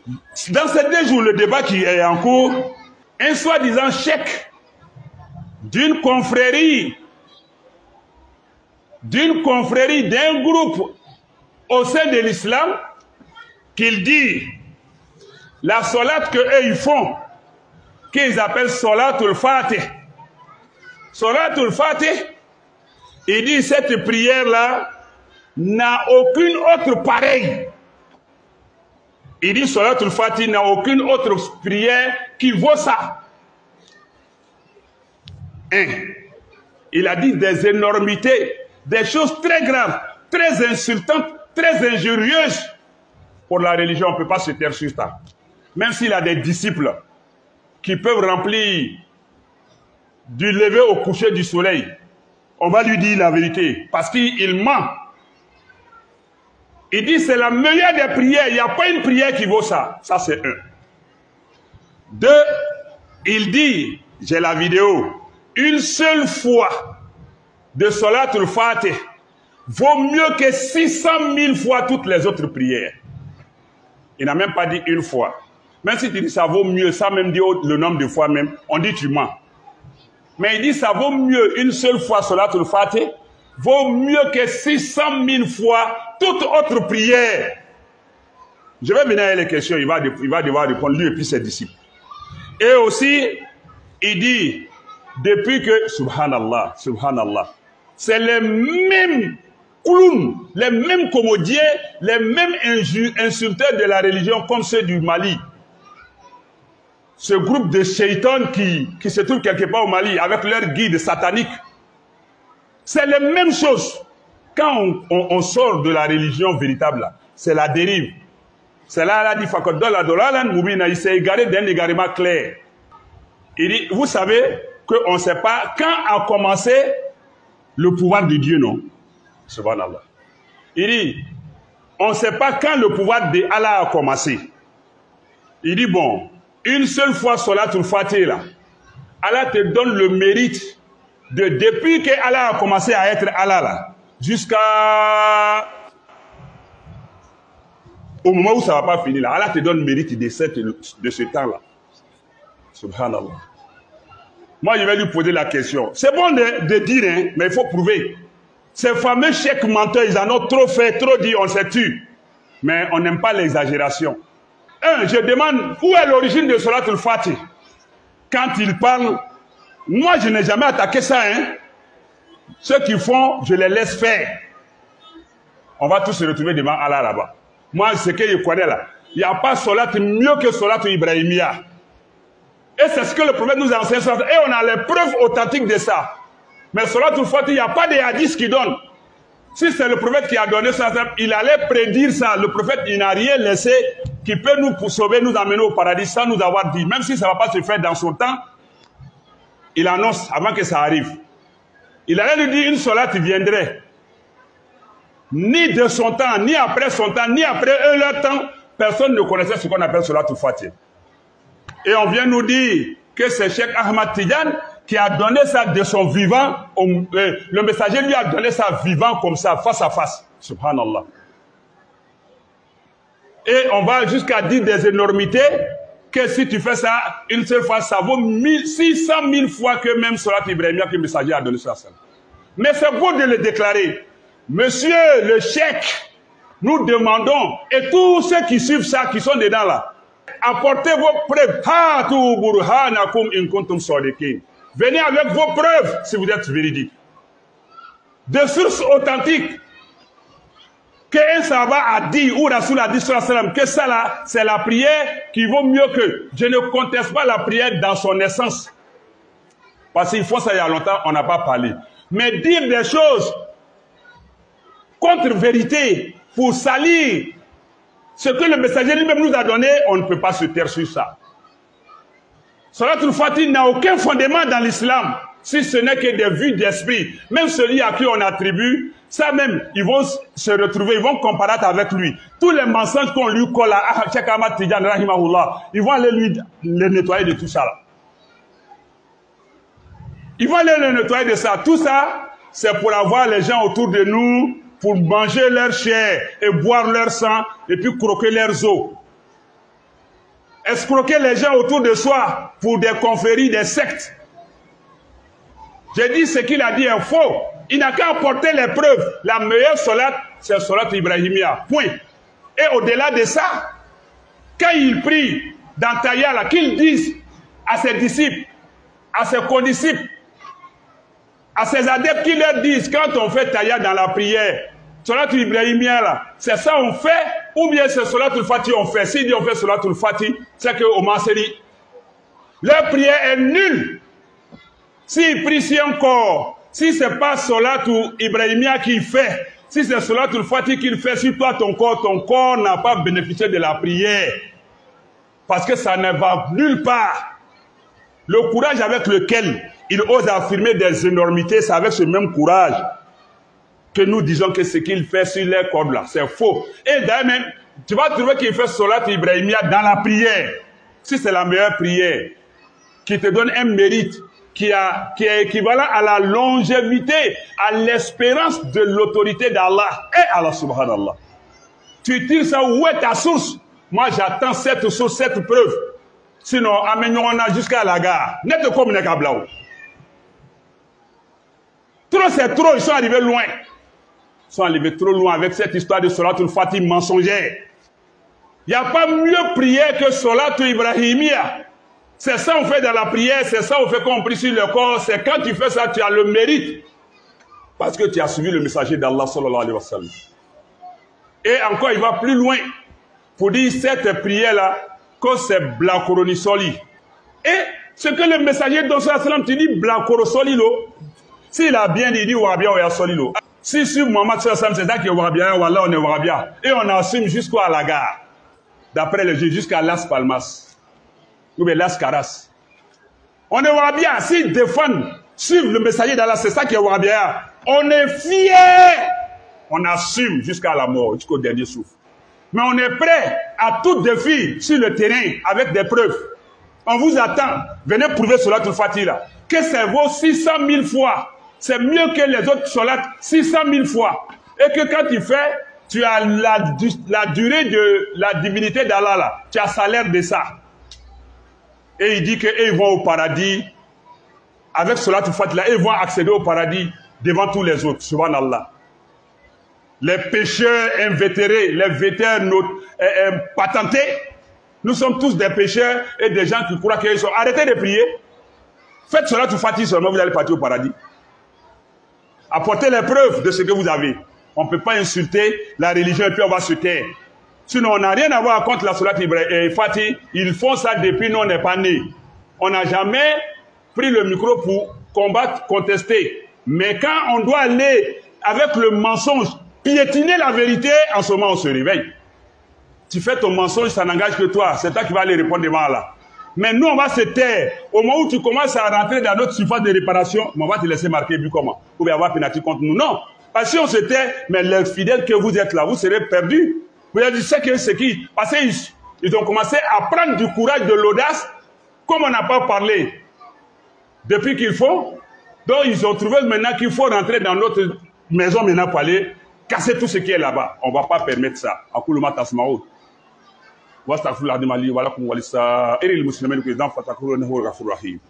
Dans ces 2 jours, le débat qui est en cours, un soi-disant chef d'une confrérie, d'un groupe au sein de l'islam, qu'il dit la salat que eux ils font, qu'ils appellent salatul fatih. Salatul fatih, il dit cette prière-là n'a aucune autre pareille. Il dit salatul fatih n'a aucune autre prière qui vaut ça. Il a dit des énormités, des choses très graves, très insultantes, très injurieuses. Pour la religion, on ne peut pas se taire sur ça. Même s'il a des disciples qui peuvent remplir du lever au coucher du soleil, on va lui dire la vérité, parce qu'il ment. Il dit c'est la meilleure des prières, il n'y a pas une prière qui vaut ça. Ça c'est 1. 2, il dit, j'ai la vidéo, une seule fois de salatul fatih vaut mieux que 600 000 fois toutes les autres prières. Il n'a même pas dit une fois. Même si tu dis ça vaut mieux, ça même dit le nombre de fois même, on dit tu mens. Mais il dit ça vaut mieux une seule fois salatul fatih, vaut mieux que 600 000 fois toute autre prière. Je vais venir avec les questions, il va devoir répondre lui et puis ses disciples. Et aussi, il dit, depuis que, subhanallah, c'est les mêmes clowns, les mêmes commodiens, les mêmes insulteurs de la religion comme ceux du Mali. Ce groupe de shaitans qui se trouve quelque part au Mali avec leur guide satanique. C'est les mêmes choses. Quand on sort de la religion véritable, c'est la dérive. C'est là, là, dit Fakodola Dolalan Moubina, il s'est égaré d'un égarement clair. Il dit, vous savez qu'on ne sait pas quand a commencé le pouvoir de Dieu, non? Subhanallah. Il dit, on ne sait pas quand le pouvoir de Allah a commencé. Il dit, bon, une seule fois Salatul Fatih, là, Allah te donne le mérite de, depuis que Allah a commencé à être Allah, là, jusqu'à au moment où ça ne va pas finir, là, Allah te donne le mérite de ce temps-là. Subhanallah. Moi, je vais lui poser la question. C'est bon de dire, hein, mais il faut prouver. Ces fameux chèques menteurs, ils en ont trop fait, trop dit, on s'est tué. Mais on n'aime pas l'exagération. Je demande, où est l'origine de Salatul Fatih? Quand ils parlent, moi, je n'ai jamais attaqué ça. Hein. Ceux qui font, je les laisse faire. On va tous se retrouver devant Allah là-bas. Moi, ce que je connais là, il n'y a pas Salat mieux que Salatul Ibrahimiyya. Et c'est ce que le prophète nous a enseigné. Et on a les preuves authentiques de ça. Mais Salatul Fatih, il n'y a pas de hadith qui donne. Si c'est le prophète qui a donné ça, il allait prédire ça. Le prophète, il n'a rien laissé qui peut nous sauver, nous amener au paradis sans nous avoir dit. Même si ça ne va pas se faire dans son temps, il annonce avant que ça arrive. Il allait lui dire une salat viendrait. Ni de son temps, ni après son temps, ni après eux leur temps, personne ne connaissait ce qu'on appelle Salatul Fatih. Et on vient nous dire que c'est Cheikh Ahmad Tidiane qui a donné ça de son vivant. Le messager lui a donné ça vivant comme ça, face à face. Subhanallah. Et on va jusqu'à dire des énormités que si tu fais ça une seule fois, ça vaut 600 000 fois que même Salat Ibrahimiyya que le messager a donné ça. Mais c'est beau de le déclarer. Monsieur le cheikh, nous demandons, et tous ceux qui suivent ça, qui sont dedans là, apportez vos preuves. Venez avec vos preuves si vous êtes véridiques. De sources authentiques. Qu'un sahaba a dit, ou Rasoul a dit que ça là, c'est la prière qui vaut mieux que. Je ne conteste pas la prière dans son essence. Parce qu'il faut ça il y a longtemps, on n'a pas parlé. Mais dire des choses contre vérité pour salir ce que le messager lui-même nous a donné, on ne peut pas se taire sur ça. Salatul Fatih n'a aucun fondement dans l'islam, si ce n'est que des vues d'esprit. Même celui à qui on attribue, ça même, ils vont se retrouver, ils vont comparer avec lui. Tous les mensonges qu'on lui colle à Cheikh Ahmad Tidiane, rahimahullah, ils vont aller lui les nettoyer de tout ça. Là. Ils vont aller le nettoyer de ça. Tout ça, c'est pour avoir les gens autour de nous, pour manger leur chair et boire leur sang, et puis croquer leurs os. escroquer les gens autour de soi pour des confréries, des sectes. J'ai dit ce qu'il a dit est faux. Il n'a qu'à apporter les preuves. La meilleure salat, c'est salat Ibrahimia. Point. Et au-delà de ça, quand il prie dans Tayala, qu'il dise à ses disciples, à ses condisciples, à ses adeptes, qu'ils leur disent, quand on fait Tayala dans la prière, salat Ibrahimia là, c'est ça on fait, ou bien c'est salat al-Fatih on fait. S'il dit on fait salat al-Fatih, c'est qu'au Manseri, leur prière est nulle. S'il prie si encore, si ce n'est pas salat Ibrahimia qu'il fait, si c'est salat al-Fatih qu'il fait sur toi, ton corps n'a pas bénéficié de la prière. Parce que ça ne va nulle part. Le courage avec lequel il ose affirmer des énormités, c'est avec ce même courage que nous disons que ce qu'il fait sur les cordes là, c'est faux. Et d'ailleurs même, tu vas trouver qu'il fait salat Ibrahimia dans la prière. Si c'est la meilleure prière, qui te donne un mérite, qui est équivalent à la longévité, à l'espérance de l'autorité d'Allah et Allah subhanallah. Tu tires ça, où est ta source? Moi j'attends cette source, cette preuve. Sinon, amenons-nous jusqu'à la gare. Net comme les Kablaou. Trop c'est trop, ils sont arrivés loin. Ils sont arrivés trop loin avec cette histoire de Salat al-Fatih mensongère. Il n'y a pas mieux prière que Salat Ibrahimia. C'est ça on fait dans la prière, c'est ça on fait quand on prie sur le corps. C'est quand tu fais ça, tu as le mérite. Parce que tu as suivi le messager d'Allah sallallahu alayhi wa sallam. Et encore, il va plus loin pour dire cette prière-là, que c'est Blakoronisoli. Et ce que le messager d'Allah sallallahu alayhi wa sallam te dit, Blakorosolilo, s'il a bien dit, il dit Wahhabia ou Yasolilo. Si sur Mohamed sallallahu alayhi wa sallam, c'est ça qui est Wahhabia, Wallah on est Wahhabia. Et on assume jusqu'à la gare. D'après le juge, jusqu'à Las Palmas. Ou bien Las Caras. On est Wahhabia. S'ils défendent, suivent le messager d'Allah, c'est ça qui est Wahhabia. On est fiers. On assume jusqu'à la mort, jusqu'au dernier souffle. Mais on est prêt à tout défi sur le terrain avec des preuves. On vous attend. Venez prouver Salat al-Fatih là. Que c'est vaut 600 000 fois. C'est mieux que les autres Salat 600 000 fois. Et que quand tu fais, tu as la durée de la divinité d'Allah là. Tu as salaire de ça. Et il dit qu'ils vont au paradis. Avec Salat al-Fatih là, ils vont accéder au paradis devant tous les autres. Subhanallah. Les pécheurs invétérés, les vétères patentés, nous sommes tous des pécheurs et des gens qui croient qu'ils sont. Arrêtez de prier. Faites Salat al-Fatih seulement, vous allez partir au paradis. Apportez les preuves de ce que vous avez. On ne peut pas insulter la religion et puis on va se taire. Sinon, on n'a rien à voir contre la Salat al-Fatih. Ils font ça depuis nous, on n'est pas nés. On n'a jamais pris le micro pour combattre, contester. Mais quand on doit aller avec le mensonge, piétiner la vérité, en ce moment on se réveille. Tu fais ton mensonge, ça n'engage que toi. C'est toi qui vas aller répondre devant Allah. Mais nous, on va se taire. Au moment où tu commences à rentrer dans notre surface de réparation, on va te laisser marquer, vu comment. Vous pouvez avoir pénalité contre nous. Non. Parce que si on se tait, mais les fidèles que vous êtes là, vous serez perdus. Vous avez dit, c'est qui? Parce qu'ils ont commencé à prendre du courage, de l'audace, comme on n'a pas parlé depuis qu'il faut. Donc, ils ont trouvé maintenant qu'il faut rentrer dans notre maison maintenant pour aller casser tout ce qui est là-bas. On ne va pas permettre ça. Akuluma tasmaout. Wa astaghfirullah li wa lakum wa lisa'iril muslimin fi dhanbi fastaghfiruhu innahu ghafurur rahim.